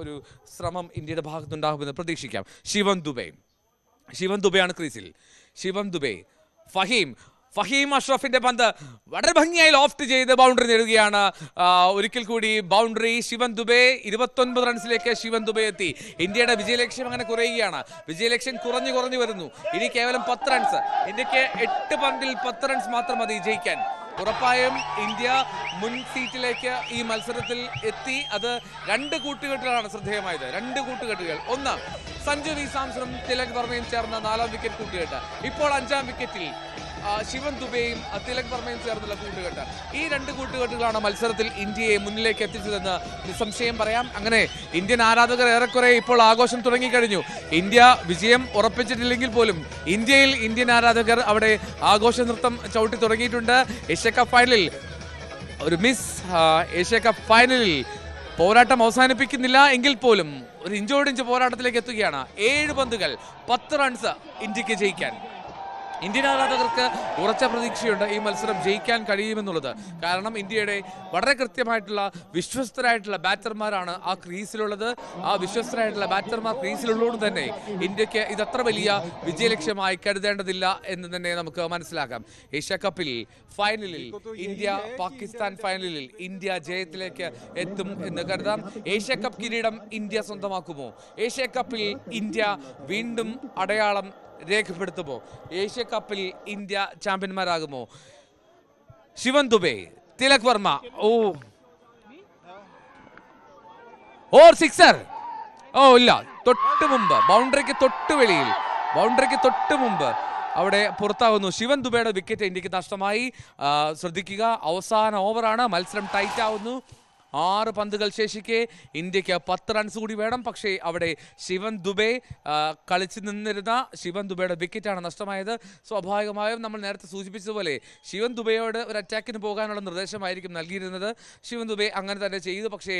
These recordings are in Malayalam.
ഒരു ശ്രമം ഇന്ത്യയുടെ ഭാഗത്തുണ്ടാകുമെന്ന് പ്രതീക്ഷിക്കാം. ശിവൻ ദുബെയാണ് ക്രീസിൽ. ശിവൻ ദുബെ, ഫഹീം അഷ്റഫിന്റെ പന്ത് വളരെ ഭംഗിയായി ലോഫ്റ്റ് ചെയ്ത് ബൗണ്ടറി നേടുകയാണ്. ഒരിക്കൽ കൂടി ബൗണ്ടറി. ശിവൻ ദുബെ 29 റൺസിലേക്ക് ശിവൻ ദുബെ എത്തി. ഇന്ത്യയുടെ വിജയലക്ഷ്യം അങ്ങനെ കുറയുകയാണ്. വിജയലക്ഷ്യം കുറഞ്ഞു വരുന്നു. ഇനി കേവലം 10 റൺസ്. ഇന്ത്യക്ക് 8 പന്തിൽ 10 റൺസ് മാത്രം മതി ജയിക്കാൻ. ഉറപ്പായും ഇന്ത്യ മുൻ സീറ്റിലേക്ക് ഈ മത്സരത്തിൽ എത്തി. അത് 2 കൂട്ടുകെട്ടുകളാണ് ശ്രദ്ധേയമായത്. 2 കൂട്ടുകെട്ടുകൾ. ഒന്ന്, സഞ്ജു വി സാംസണും തിലക് വർമ്മയും ചേർന്ന 4ാം വിക്കറ്റ് കൂട്ടുകെട്ട്. ഇപ്പോൾ 5ാം വിക്കറ്റിൽ ശിവൻ ദുബെയും തിലക് വർമ്മയും ചേർന്നുള്ള കൂട്ടുകെട്ട്. ഈ 2 കൂട്ടുകെട്ടുകളാണ് മത്സരത്തിൽ ഇന്ത്യയെ മുന്നിലേക്ക് എത്തിച്ചതെന്ന് നിസ്സംശയം പറയാം. അങ്ങനെ ഇന്ത്യൻ ആരാധകർ ഏറെക്കുറെ ഇപ്പോൾ ആഘോഷം തുടങ്ങിക്കഴിഞ്ഞു. ഇന്ത്യ വിജയം ഉറപ്പിച്ചിട്ടില്ലെങ്കിൽ പോലും ഇന്ത്യയിൽ ഇന്ത്യൻ ആരാധകർ അവിടെ ആഘോഷ നൃത്തം ചവിട്ടി തുടങ്ങിയിട്ടുണ്ട്. ഏഷ്യ കപ്പ് ഫൈനലിൽ ഏഷ്യ കപ്പ് ഫൈനലിൽ പോരാട്ടം അവസാനിപ്പിക്കുന്നില്ല എങ്കിൽ പോലും ഒരു ഇഞ്ചോടിഞ്ച് പോരാട്ടത്തിലേക്ക് എത്തുകയാണ്. 7 പന്തുകൾ 10 റൺസ് ഇന്ത്യക്ക് ജയിക്കാൻ. ഇന്ത്യൻ ആരാധകർക്ക് ഉറച്ച പ്രതീക്ഷയുണ്ട് ഈ മത്സരം ജയിക്കാൻ കഴിയുമെന്നുള്ളത്. കാരണം ഇന്ത്യയുടെ വളരെ കൃത്യമായിട്ടുള്ള വിശ്വസ്തരായിട്ടുള്ള ബാറ്റർമാരാണ് ആ ക്രീസിലുള്ളത്. ആ വിശ്വസ്തരായിട്ടുള്ള ബാറ്റർമാർ ക്രീസിലുള്ളതുകൊണ്ട് തന്നെ ഇന്ത്യക്ക് ഇതത്ര വലിയ വിജയലക്ഷ്യമായി കരുതേണ്ടതില്ല എന്ന് തന്നെ നമുക്ക് മനസ്സിലാക്കാം. ഏഷ്യ കപ്പിൽ ഫൈനലിൽ പാകിസ്ഥാൻ ഫൈനലിൽ ഇന്ത്യ ജയത്തിലേക്ക് എത്തും എന്ന് കരുതാം. ഏഷ്യ കപ്പ് കിരീടം ഇന്ത്യ സ്വന്തമാക്കുമോ? ഏഷ്യ കപ്പിൽ ഇന്ത്യ വീണ്ടും അടയാളം രേഖപ്പെടുത്തുമോ? ഏഷ്യ കപ്പിൽ ഇന്ത്യ ചാമ്പ്യന്മാരാകുമോ? ശിവൻ ദുബെ, തിലക് വർമ്മ, സിക്സർ. ഇല്ല, തൊട്ട് മുമ്പ് ബൗണ്ടറിക്ക് തൊട്ട് മുമ്പ് അവിടെ പുറത്താകുന്നു. ശിവൻ ദുബെയുടെ വിക്കറ്റ് ഇന്ത്യക്ക് നഷ്ടമായി. ശ്രദ്ധിക്കുക, അവസാന ഓവറാണ്. മത്സരം ടൈറ്റ് ആവുന്നു. 6 പന്തുകൾ ശേഷിക്കെ ഇന്ത്യക്ക് 10 റൺസ് കൂടി വേണം. പക്ഷേ അവിടെ ശിവൻ ദുബെ കളിച്ചു നിന്നിരുന്ന ശിവൻ ദുബെയുടെ വിക്കറ്റാണ് നഷ്ടമായത്. സ്വാഭാവികമായും നമ്മൾ നേരത്തെ സൂചിപ്പിച്ചതുപോലെ ശിവൻ ദുബെയോട് ഒരു അറ്റാക്കിന് പോകാനുള്ള നിർദ്ദേശമായിരിക്കും നൽകിയിരുന്നത്. ശിവൻ ദുബെ അങ്ങനെ തന്നെ ചെയ്തു. പക്ഷേ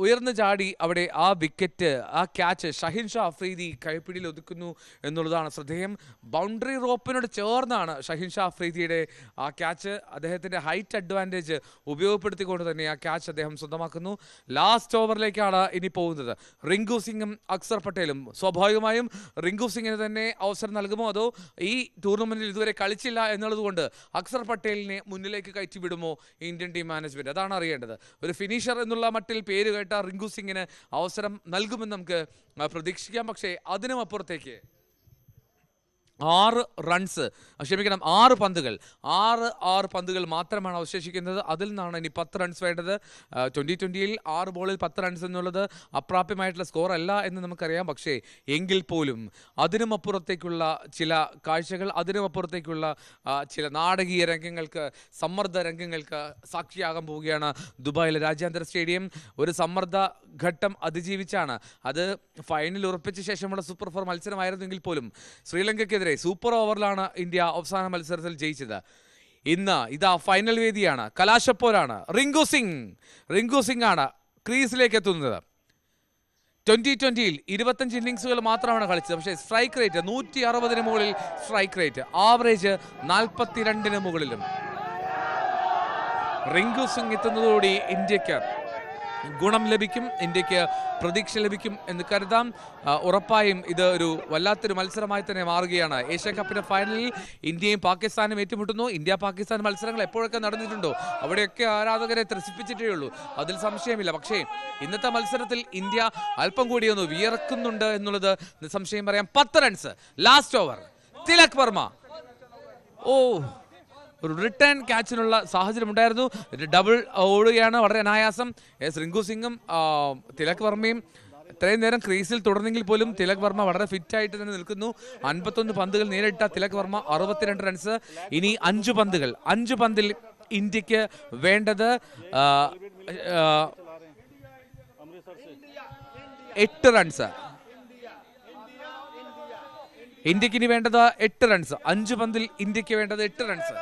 ഉയർന്നു ചാടി അവിടെ ആ വിക്കറ്റ്, ആ ക്യാച്ച് ഷഹീൻ ഷാ അഫ്രീദി കൈപ്പിടിയിൽ ഒതുക്കുന്നു എന്നുള്ളതാണ് ശ്രദ്ധേയം. ബൗണ്ടറി റോപ്പിനോട് ചേർന്നാണ് ഷഹീൻ ഷാ അഫ്രീദിയുടെ ആ ക്യാച്ച്. അദ്ദേഹത്തിൻ്റെ ഹൈറ്റ് അഡ്വാൻറ്റേജ് ഉപയോഗപ്പെടുത്തിക്കൊണ്ട് തന്നെ ആ ക്യാച്ച് അദ്ദേഹം സ്വന്തമാക്കുന്നു. ലാസ്റ്റ് ഓവറിലേക്കാണ് ഇനി പോകുന്നത്. റിങ്കു സിംഗും അക്സർ പട്ടേലും. സ്വാഭാവികമായും റിങ്കു സിംഗിന് തന്നെ അവസരം നൽകുമോ, അതോ ഈ ടൂർണമെൻറ്റിൽ ഇതുവരെ കളിച്ചില്ല എന്നുള്ളത് കൊണ്ട് അക്സർ പട്ടേലിനെ മുന്നിലേക്ക് കയറ്റി വിടുമോ ഇന്ത്യൻ ടീം മാനേജ്മെൻറ്റ്? അതാണ് അറിയേണ്ടത്. ഒരു ഫിനിഷർ എന്നുള്ള മട്ടിൽ പേര് റിങ്കു സിംഗിന് അവസരം നൽകുമെന്ന് നമുക്ക് പ്രതീക്ഷിക്കാം. പക്ഷേ അതിനും അപ്പുറത്തേക്ക് 6 പന്തുകൾ 6 പന്തുകൾ മാത്രമാണ് അവശേഷിക്കുന്നത്. അതിൽ നിന്നാണ് ഇനി 10 റൺസ് വേണ്ടത്. 2020-ൽ 6 ബോളിൽ 10 റൺസ് എന്നുള്ളത് അപ്രാപ്യമായിട്ടുള്ള സ്കോർ അല്ല എന്ന് നമുക്കറിയാം. പക്ഷേ എങ്കിൽ പോലും അതിനുമപ്പുറത്തേക്കുള്ള ചില കാഴ്ചകൾ, അതിനുമപ്പുറത്തേക്കുള്ള ചില നാടകീയ രംഗങ്ങൾക്ക്, സമ്മർദ്ദ രംഗങ്ങൾക്ക് സാക്ഷിയാകാൻ പോവുകയാണ് ദുബായിലെ രാജ്യാന്തര സ്റ്റേഡിയം. ഒരു സമ്മർദ്ദ ഘട്ടം അതിജീവിച്ചാണ്. അത് ഫൈനൽ ഉറപ്പിച്ച ശേഷമുള്ള സൂപ്പർ 4 മത്സരമായിരുന്നെങ്കിൽ പോലും ശ്രീലങ്കയ്ക്കെതിരെ സൂപ്പർ ഓവറിലാണ് ഇന്ത്യ അവസാന മത്സരത്തിൽ ജയിച്ചത്. ഇന്ന് ഇതാ ഫൈനൽ വേദിയാണ്, കലാശപ്പോരാണ്. റിങ്കു സിംഗ് ആണ് ക്രീസിലേക്ക് എത്തുന്നത്. 2020-ൽ 25 ഇന്നിങ്സുകൾ മാത്രമാണ് കളിച്ചത്. പക്ഷേ സ്ട്രൈക്ക് റേറ്റ് 160-ന് മുകളിൽ സ്ട്രൈക്ക് റേറ്റ്, ആവറേജ് 42-ന് മുകളിലും. റിങ്കു സിംഗ് എത്തുന്നതോടെ ഇന്ത്യക്ക് ഗുണം ലഭിക്കും, ഇന്ത്യക്ക് പ്രതീക്ഷ ലഭിക്കും എന്ന് കരുതാം. ഉറപ്പായും ഇത് ഒരു വല്ലാത്തൊരു മത്സരമായി തന്നെ മാറുകയാണ്. ഏഷ്യ കപ്പിന്റെ ഫൈനലിൽ ഇന്ത്യയും പാകിസ്ഥാനും ഏറ്റുമുട്ടുന്നു. ഇന്ത്യ പാകിസ്ഥാൻ മത്സരങ്ങൾ എപ്പോഴൊക്കെ നടന്നിട്ടുണ്ടോ അവിടെയൊക്കെ ആരാധകരെ ത്രസിപ്പിച്ചിട്ടേ ഉള്ളൂ, അതിൽ സംശയമില്ല. പക്ഷേ ഇന്നത്തെ മത്സരത്തിൽ ഇന്ത്യ അല്പം കൂടി ഒന്ന് വിയർക്കുന്നുണ്ട് എന്നുള്ളത് നിസ്സംശയം പറയാം. 10 runs last over. Tilak Varma ഒരു റിട്ടേൺ ക്യാച്ചിനുള്ള സാഹചര്യം ഉണ്ടായിരുന്നു. ഡബിൾ ഓടുകയാണ് വളരെ അനായാസം. റിങ്കു സിംഗും തിലക് വർമ്മയും ഇത്രയും നേരം ക്രീസിൽ തുടർന്നെങ്കിൽ പോലും തിലക് വർമ്മ വളരെ ഫിറ്റായിട്ട് തന്നെ നിൽക്കുന്നു. 51 പന്തുകൾ നേരിട്ട തിലക് വർമ്മ 62 റൺസ്. ഇനി 5 പന്തിൽ ഇന്ത്യക്ക് വേണ്ടത് 8 റൺസ്. ഇന്ത്യക്ക് ഇനി വേണ്ടത് 8 റൺസ്. 5 പന്തിൽ ഇന്ത്യക്ക് വേണ്ടത് 8 റൺസ്.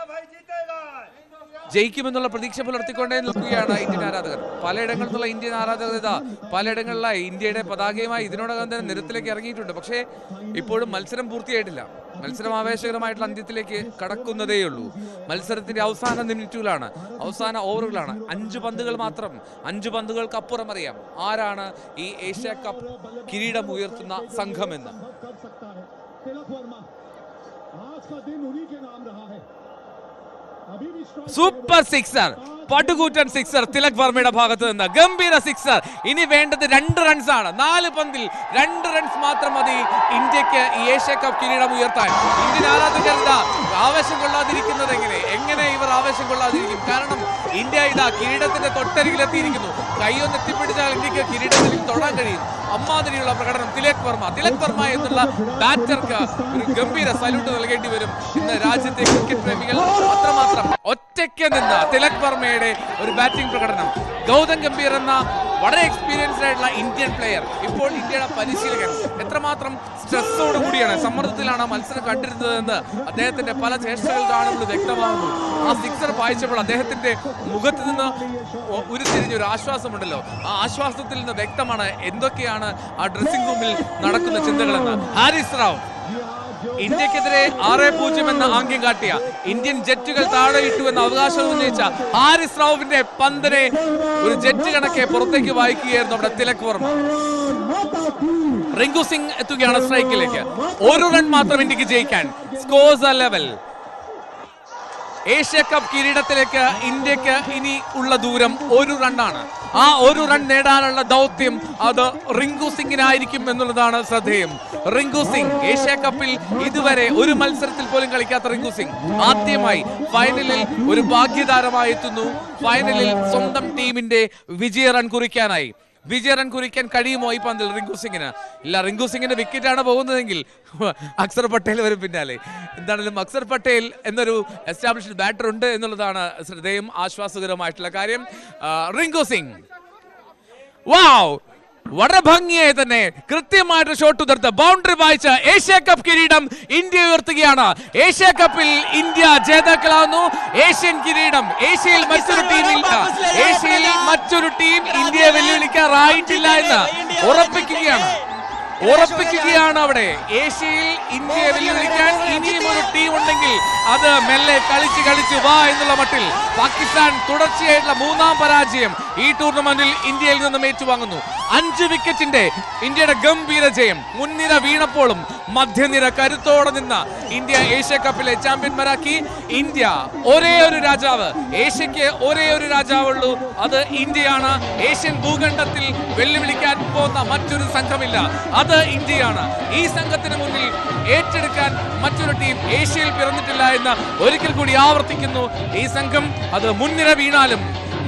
ജയിക്കുമെന്നുള്ള പ്രതീക്ഷ പുലർത്തിക്കൊണ്ടേ നിൽക്കുകയാണ് ഇന്ത്യൻ ആരാധകർ. പലയിടങ്ങളിൽ നിന്നുള്ള ഇന്ത്യൻ ആരാധകർ ഇതാ പലയിടങ്ങളിലായി ഇന്ത്യയുടെ പതാകയുമായി ഇതിനോടകം തന്നെ നിരത്തിലേക്ക് ഇറങ്ങിയിട്ടുണ്ട്. പക്ഷേ ഇപ്പോഴും മത്സരം പൂർത്തിയായിട്ടില്ല. മത്സരം ആവേശകരമായിട്ടുള്ള അന്ത്യത്തിലേക്ക് കടക്കുന്നതേയുള്ളൂ. മത്സരത്തിന്റെ അവസാന മിനിറ്റുകളാണ്, അവസാന ഓവറുകളാണ്. 5 പന്തുകൾ മാത്രം. 5 പന്തുകൾക്ക് അപ്പുറം അറിയാം ആരാണ് ഈ ഏഷ്യ കപ്പ് കിരീടം ഉയർത്തുന്ന സംഘമെന്ന്. സൂപ്പർ സിക്സർ, പടുകൂറ്റൻ സിക്സർ തിലക് വർമ്മയുടെ ഭാഗത്ത് നിന്ന്. ഗംഭീര സിക്സർ. ഇനി വേണ്ടത് 2 റൺസ് ആണ്. 4 പന്തിൽ 2 റൺസ് മാത്രം മതി ഇന്ത്യക്ക് ഈ ഏഷ്യ കപ്പ് കിരീടം ഉയർത്താൻ. ഇന്ത്യൻ ആരാധകർ ആവേശം കൊള്ളാതിരിക്കുന്നത് എങ്ങനെ ഇവർ ആവേശം കൊള്ളാതിരിക്കും? കാരണം ഇന്ത്യ ഇതാ കിരീടത്തിന്റെ തൊട്ടരികിലെത്തിയിരിക്കുന്നു. കൈയൊന്ന് എത്തിപ്പിടിച്ചാൽ ഇന്ത്യക്ക് കിരീടത്തിൽ തൊടാൻ കഴിയും. അമ്മാതിരിയുള്ള പ്രകടനം തിലക് വർമ്മ എന്നുള്ള ബാറ്റർക്ക് ഒരു ഗംഭീര സല്യൂട്ട് നൽകേണ്ടി വരും ഇന്ന് രാജ്യത്തെ ക്രിക്കറ്റ് പ്രേമികൾ. അത്രമാത്രം ഒറ്റയ്ക്ക് നിന്ന് തിലക് വർമ്മയുടെ ഒരു ബാറ്റിംഗ് പ്രകടനം. ഗൗതം ഗംഭീർ എന്ന വളരെ എക്സ്പീരിയൻസ്ഡ് ആയിട്ടുള്ള ഇന്ത്യൻ പ്ലെയർ, ഇപ്പോൾ ഇന്ത്യയുടെ പരിശീലകൻ, എത്രമാത്രം സ്ട്രെസ്സോട് കൂടിയാണ്, സമ്മർദ്ദത്തിലാണ് മത്സരം കണ്ടിരുന്നതെന്ന് അദ്ദേഹത്തിന്റെ പല ചേഷ്ടകൾ കാണുമ്പോൾ വ്യക്തമാകുന്നു. ആ സിക്സർ വായിച്ചപ്പോൾ അദ്ദേഹത്തിന്റെ മുഖത്ത് നിന്ന് ഉരുത്തിരിഞ്ഞൊരു ആശ്വാസമുണ്ടല്ലോ, ആ ആശ്വാസത്തിൽ നിന്ന് വ്യക്തമാണ് എന്തൊക്കെയാണ് ആ ഡ്രസ്സിംഗ് റൂമിൽ നടക്കുന്ന ചിന്തകളെന്ന്. ഹാരിസ് റാവ് ഇന്ത്യക്കെതിരെ 6-0 എന്ന ആംഗ്യം കാട്ടിയ, ഇന്ത്യൻ ജെറ്റുകൾ താഴെയിട്ടു എന്ന അവകാശം ഉന്നയിച്ച ഹാരിസ് റാവുവിന്റെ പന്തിനെ ഒരു ജെറ്റ് കണക്കെ പുറത്തേക്ക് വായിക്കുകയായിരുന്നു അവിടെ തിലക് വർമ്മ. റിങ്കു സിംഗ് എത്തുകയാണ് സ്ട്രൈക്കിലേക്ക്. 1 റൺ മാത്രം ഇന്ത്യക്ക് ജയിക്കാൻ. സ്കോർസ് ആ ലെവൽ. ഏഷ്യ കപ്പ് കിരീടത്തിലേക്ക് ഇന്ത്യക്ക് ഇനി ഉള്ള ദൂരം 1 റണ്ണാണ്. ആ 1 റൺ നേടാനുള്ള ദൗത്യം അത് റിങ്കു സിംഗിനായിരിക്കും എന്നുള്ളതാണ് ശ്രദ്ധേയം. റിങ്കു സിംഗ് ഏഷ്യ കപ്പിൽ ഇതുവരെ ഒരു മത്സരത്തിൽ പോലും കളിക്കാത്ത റിങ്കു സിംഗ് ആദ്യമായി ഫൈനലിൽ ഒരു ഭാഗ്യതാരമായി എത്തുന്നു. ഫൈനലിൽ സ്വന്തം ടീമിന്റെ വിജയ റൺ കുറിക്കാൻ കഴിയുമോ ഈ പന്തിൽ റിങ്കു സിംഗിന്? ഇല്ല, റിങ്കു സിംഗിന്റെ വിക്കറ്റാണ് പോകുന്നതെങ്കിൽ അക്സർ പട്ടേൽ വരും പിന്നാലെ. എന്താണെങ്കിലും അക്സർ പട്ടേൽ എന്നൊരു എസ്റ്റാബ്ലിഷ്ഡ് ബാറ്റർ ഉണ്ട് എന്നുള്ളതാണ് ശ്രദ്ധേയം, ആശ്വാസകരമായിട്ടുള്ള കാര്യം. റിങ്കു സിംഗ് വാവ്, വളരെ ഭംഗിയായി തന്നെ കൃത്യമായിട്ട് ഷോട്ട് ഉതിർത്ത് ബൗണ്ടറി വായിച്ച ഏഷ്യ കപ്പ് കിരീടം ഇന്ത്യ ഉയർത്തുകയാണ്. ഏഷ്യ കപ്പിൽ ഇന്ത്യ ജേതാക്കളാവുന്നു. ഏഷ്യൻ കിരീടം ഏഷ്യയിൽ മറ്റൊരു ടീം ഇന്ത്യയെ വെല്ലുവിളിക്കാറായിട്ടില്ല എന്ന് ഉറപ്പിക്കുകയാണ് അവിടെ. ഏഷ്യയിൽ ഇന്ത്യയെ വെല്ലുവിളിക്കാൻ ഇനിയും ഒരു ടീം ഉണ്ടെങ്കിൽ അത് മെല്ലെ കളിച്ച് വാ എന്നുള്ള മട്ടിൽ പാകിസ്ഥാൻ തുടർച്ചയായിട്ടുള്ള 3ാം പരാജയം ഈ ടൂർണമെന്റിൽ ഇന്ത്യയിൽ നിന്നും ഏറ്റുവാങ്ങുന്നു. 5 വിക്കറ്റിന്റെ ഇന്ത്യയുടെ ഗംഭീര ജയം. മുൻനിര വീണപ്പോഴും മധ്യനിര കരുത്തോടെ നിന്ന ഇന്ത്യ ഏഷ്യ കപ്പിലെ ചാമ്പ്യന്മാരാക്കി. ഇന്ത്യ ഒരേ ഒരു രാജാവ്, ഏഷ്യക്ക് ഒരേ ഒരു രാജാവുള്ളൂ, അത് ഇന്ത്യയാണ്. ഏഷ്യൻ ഭൂഖണ്ഡത്തിൽ വെല്ലുവിളിക്കാൻ പോകുന്ന മറ്റൊരു സംഘമില്ല, അത് ഇന്ത്യയാണ്. ഈ സംഘത്തിന് മുന്നിൽ ഏറ്റെടുക്കാൻ മറ്റൊരു ടീം ഏഷ്യയിൽ പിറന്നിട്ടില്ല എന്ന് ഒരിക്കൽ കൂടി ആവർത്തിക്കുന്നു. ഈ സംഘം അത്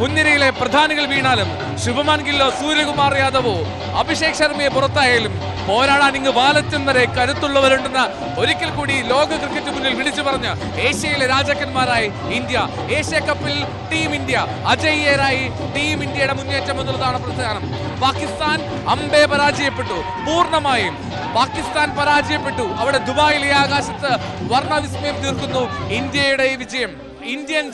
മുൻനിരയിലെ പ്രധാനികൾ വീണാലും, ശുഭമാൻ ഗില്ലോ, സൂര്യകുമാർ യാദവോ, അഭിഷേക് ശർമ്മയെ പുറത്തായാലും പോരാടാൻ ഇങ്ങ് വാലറ്റം വരെ കരുത്തുള്ളവരുണ്ടെന്ന് ഒരിക്കൽ കൂടി ലോക ക്രിക്കറ്റ് മുന്നിൽ വിളിച്ചു പറഞ്ഞ് ഏഷ്യയിലെ രാജാക്കന്മാരായി ഇന്ത്യ. ഏഷ്യ കപ്പിൽ ടീം ഇന്ത്യ അജയ്യരായി ടീം ഇന്ത്യയുടെ മുന്നേറ്റം എന്നുള്ളതാണ് പ്രധാനം. പാകിസ്ഥാൻ അമ്പെ പരാജയപ്പെട്ടു, പൂർണ്ണമായും പാകിസ്ഥാൻ പരാജയപ്പെട്ടു. അവിടെ ദുബായിലെ ആകാശത്ത് വർണ്ണവിസ്മയം തീർക്കുന്നു ഇന്ത്യയുടെ ഈ വിജയം. ഇന്ത്യൻ